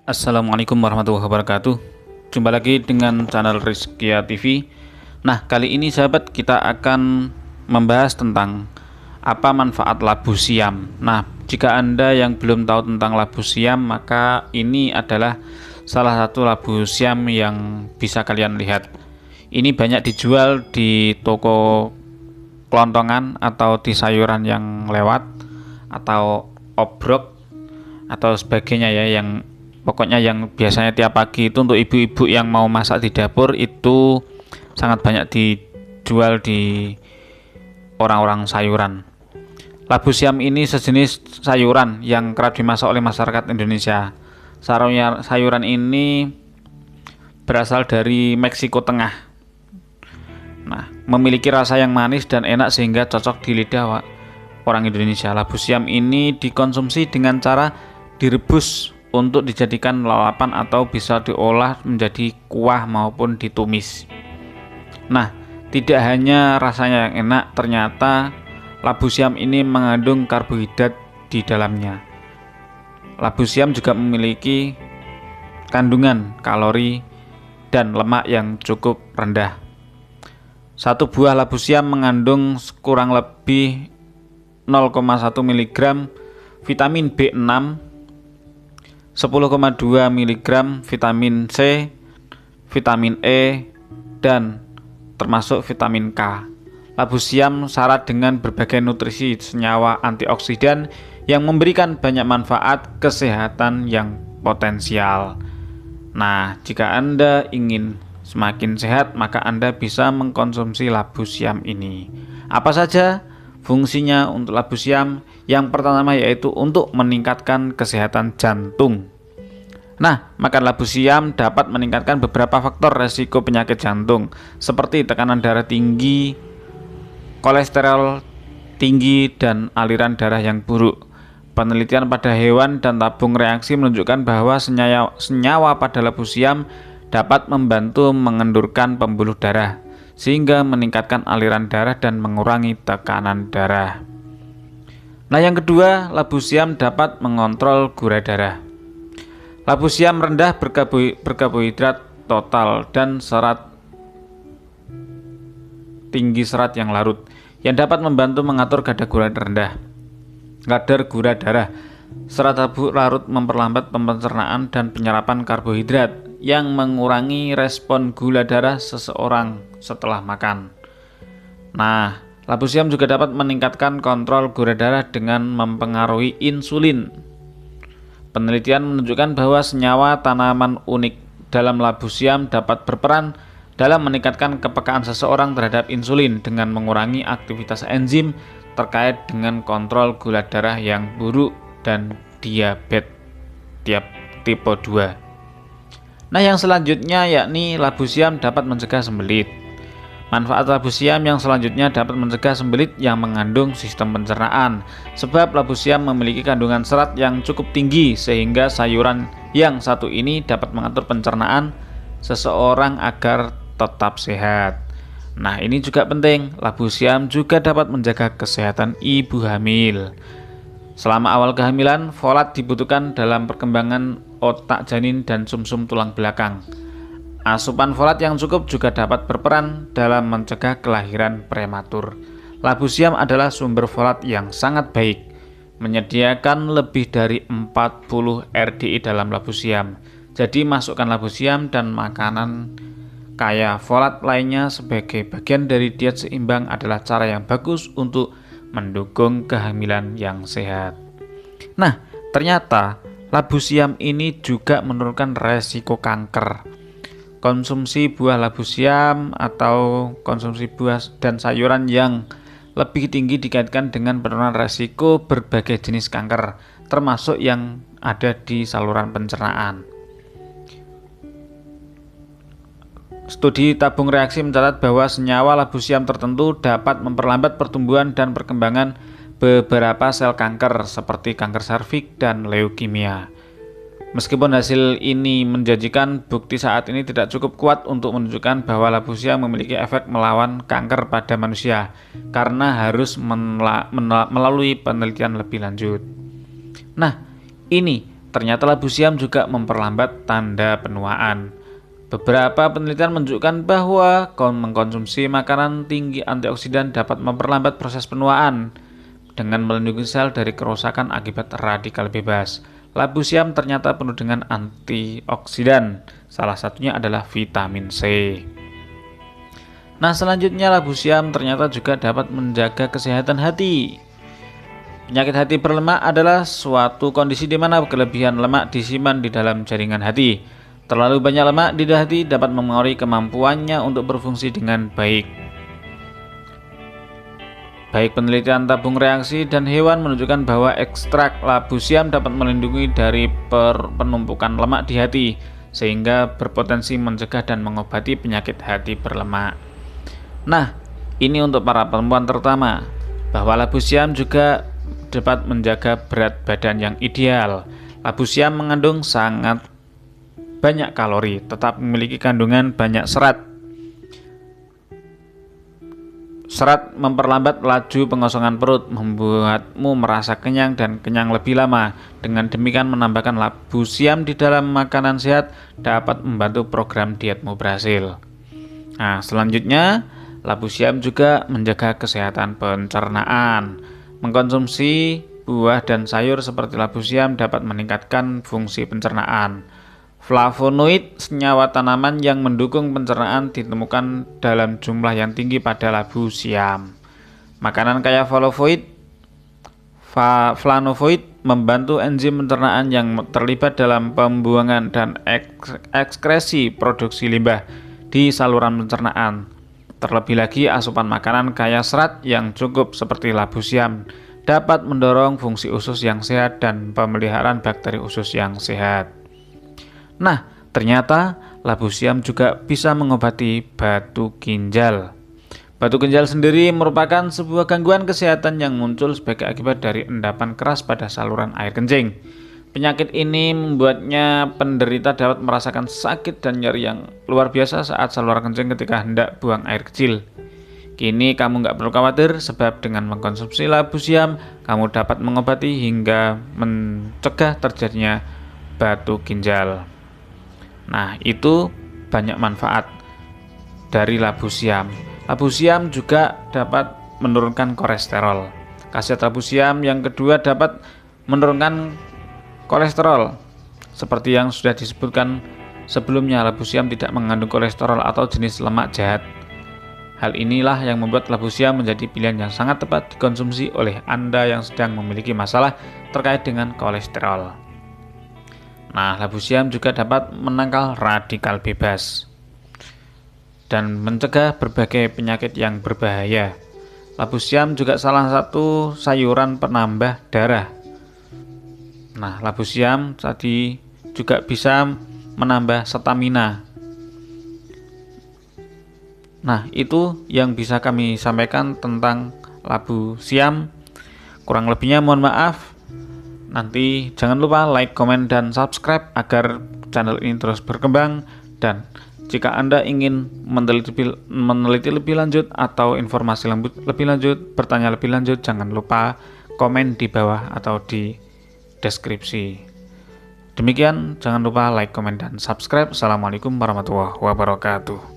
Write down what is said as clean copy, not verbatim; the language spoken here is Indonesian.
Assalamualaikum warahmatullahi wabarakatuh. Jumpa lagi dengan channel Rizkia TV. Nah, kali ini sahabat kita akan membahas tentang apa manfaat labu siam. Nah, jika Anda yang belum tahu tentang labu siam, maka ini adalah salah satu labu siam yang bisa kalian lihat. Ini banyak dijual di toko kelontongan atau di sayuran yang lewat atau obrok atau sebagainya ya, yang pokoknya yang biasanya tiap pagi itu untuk ibu-ibu yang mau masak di dapur itu sangat banyak dijual di orang-orang sayuran. Labu siam ini sejenis sayuran yang kerap dimasak oleh masyarakat Indonesia. Sayuran ini berasal dari Meksiko Tengah. Nah, memiliki rasa yang manis dan enak sehingga cocok di lidah orang Indonesia. Labu siam ini dikonsumsi dengan cara direbus untuk dijadikan lalapan atau bisa diolah menjadi kuah maupun ditumis. Nah, tidak hanya rasanya yang enak, ternyata labu siam ini mengandung karbohidrat di dalamnya. Labu siam juga memiliki kandungan kalori dan lemak yang cukup rendah. Satu buah labu siam mengandung kurang lebih 0,1 mg vitamin B6, 10,2 mg vitamin C, vitamin E, dan termasuk vitamin K. Labu siam syarat dengan berbagai nutrisi senyawa antioksidan yang memberikan banyak manfaat kesehatan yang potensial. Nah, jika Anda ingin semakin sehat, maka Anda bisa mengkonsumsi labu siam ini. Apa saja fungsinya untuk labu siam? Yang pertama yaitu untuk meningkatkan kesehatan jantung. Nah, makan labu siam dapat meningkatkan beberapa faktor resiko penyakit jantung seperti tekanan darah tinggi, kolesterol tinggi, dan aliran darah yang buruk. Penelitian pada hewan dan tabung reaksi menunjukkan bahwa senyawa pada labu siam dapat membantu mengendurkan pembuluh darah sehingga meningkatkan aliran darah dan mengurangi tekanan darah. Nah, yang kedua, labu siam dapat mengontrol gula darah. Labu siam rendah berkarbohidrat total dan tinggi serat yang larut, yang dapat membantu mengatur kadar gula darah. Serat labu larut memperlambat pencernaan dan penyerapan karbohidrat, yang mengurangi respon gula darah seseorang setelah makan. Nah, labu siam juga dapat meningkatkan kontrol gula darah dengan mempengaruhi insulin. Penelitian menunjukkan bahwa senyawa tanaman unik dalam labu siam dapat berperan dalam meningkatkan kepekaan seseorang terhadap insulin dengan mengurangi aktivitas enzim terkait dengan kontrol gula darah yang buruk dan diabetes tipe 2. Nah, yang selanjutnya yakni labu siam dapat mencegah sembelit. Manfaat labu siam yang selanjutnya dapat mencegah sembelit yang mengandung sistem pencernaan, sebab labu siam memiliki kandungan serat yang cukup tinggi sehingga sayuran yang satu ini dapat mengatur pencernaan seseorang agar tetap sehat. Nah, ini juga penting, labu siam juga dapat menjaga kesehatan ibu hamil. Selama awal kehamilan, folat dibutuhkan dalam perkembangan otak janin dan sumsum tulang belakang. Asupan folat yang cukup juga dapat berperan dalam mencegah kelahiran prematur. Labu siam adalah sumber folat yang sangat baik, menyediakan lebih dari 40 RDI dalam labu siam. Jadi masukkan labu siam dan makanan kaya folat lainnya sebagai bagian dari diet seimbang adalah cara yang bagus untuk mendukung kehamilan yang sehat. Nah, ternyata labu siam ini juga menurunkan resiko kanker. Konsumsi buah labu siam atau konsumsi buah dan sayuran yang lebih tinggi dikaitkan dengan penurunan resiko berbagai jenis kanker, termasuk yang ada di saluran pencernaan. Studi tabung reaksi mencatat bahwa senyawa labu siam tertentu dapat memperlambat pertumbuhan dan perkembangan beberapa sel kanker seperti kanker serviks dan leukemia. Meskipun hasil ini menjanjikan, bukti saat ini tidak cukup kuat untuk menunjukkan bahwa labu siam memiliki efek melawan kanker pada manusia karena harus melalui penelitian lebih lanjut. Nah, ini ternyata labu siam juga memperlambat tanda penuaan. Beberapa penelitian menunjukkan bahwa mengkonsumsi makanan tinggi antioksidan dapat memperlambat proses penuaan dengan melindungi sel dari kerusakan akibat radikal bebas. Labu siam ternyata penuh dengan antioksidan, salah satunya adalah vitamin C. Nah, selanjutnya labu siam ternyata juga dapat menjaga kesehatan hati. Penyakit hati berlemak adalah suatu kondisi di mana kelebihan lemak disimpan di dalam jaringan hati. Terlalu banyak lemak di hati dapat mempengaruhi kemampuannya untuk berfungsi dengan baik. Baik penelitian tabung reaksi dan hewan menunjukkan bahwa ekstrak labu siam dapat melindungi dari penumpukan lemak di hati, sehingga berpotensi mencegah dan mengobati penyakit hati berlemak. Nah, ini untuk para perempuan terutama, bahwa labu siam juga dapat menjaga berat badan yang ideal. Labu siam mengandung sangat banyak kalori, tetap memiliki kandungan banyak serat. Serat memperlambat laju pengosongan perut, membuatmu merasa kenyang dan kenyang lebih lama. Dengan demikian, menambahkan labu siam di dalam makanan sehat dapat membantu program dietmu berhasil. Nah, selanjutnya, labu siam juga menjaga kesehatan pencernaan. Mengkonsumsi buah dan sayur seperti labu siam dapat meningkatkan fungsi pencernaan. Flavonoid, senyawa tanaman yang mendukung pencernaan, ditemukan dalam jumlah yang tinggi pada labu siam. Makanan kaya flavonoid membantu enzim pencernaan yang terlibat dalam pembuangan dan ekskresi produksi limbah di saluran pencernaan. Terlebih lagi, asupan makanan kaya serat yang cukup seperti labu siam dapat mendorong fungsi usus yang sehat dan pemeliharaan bakteri usus yang sehat. Nah, ternyata labu siam juga bisa mengobati batu ginjal. Batu ginjal sendiri merupakan sebuah gangguan kesehatan yang muncul sebagai akibat dari endapan keras pada saluran air kencing. Penyakit ini membuatnya penderita dapat merasakan sakit dan nyeri yang luar biasa saat saluran kencing ketika hendak buang air kecil. Kini kamu nggak perlu khawatir, sebab dengan mengkonsumsi labu siam, kamu dapat mengobati hingga mencegah terjadinya batu ginjal. Nah, itu banyak manfaat dari labu siam. Labu siam juga dapat menurunkan kolesterol. Khasiat labu siam yang kedua dapat menurunkan kolesterol. Seperti yang sudah disebutkan sebelumnya, labu siam tidak mengandung kolesterol atau jenis lemak jahat. Hal inilah yang membuat labu siam menjadi pilihan yang sangat tepat dikonsumsi oleh Anda yang sedang memiliki masalah terkait dengan kolesterol. Nah, labu siam juga dapat menangkal radikal bebas dan mencegah berbagai penyakit yang berbahaya. Labu siam juga salah satu sayuran penambah darah. Nah, labu siam tadi juga bisa menambah stamina. Nah, itu yang bisa kami sampaikan tentang labu siam. Kurang lebihnya mohon maaf. Nanti jangan lupa like, komen, dan subscribe agar channel ini terus berkembang. Dan jika Anda ingin meneliti lebih lanjut atau informasi lebih lanjut, bertanya lebih lanjut, jangan lupa komen di bawah atau di deskripsi. Demikian, jangan lupa like, komen, dan subscribe. Assalamualaikum warahmatullahi wabarakatuh.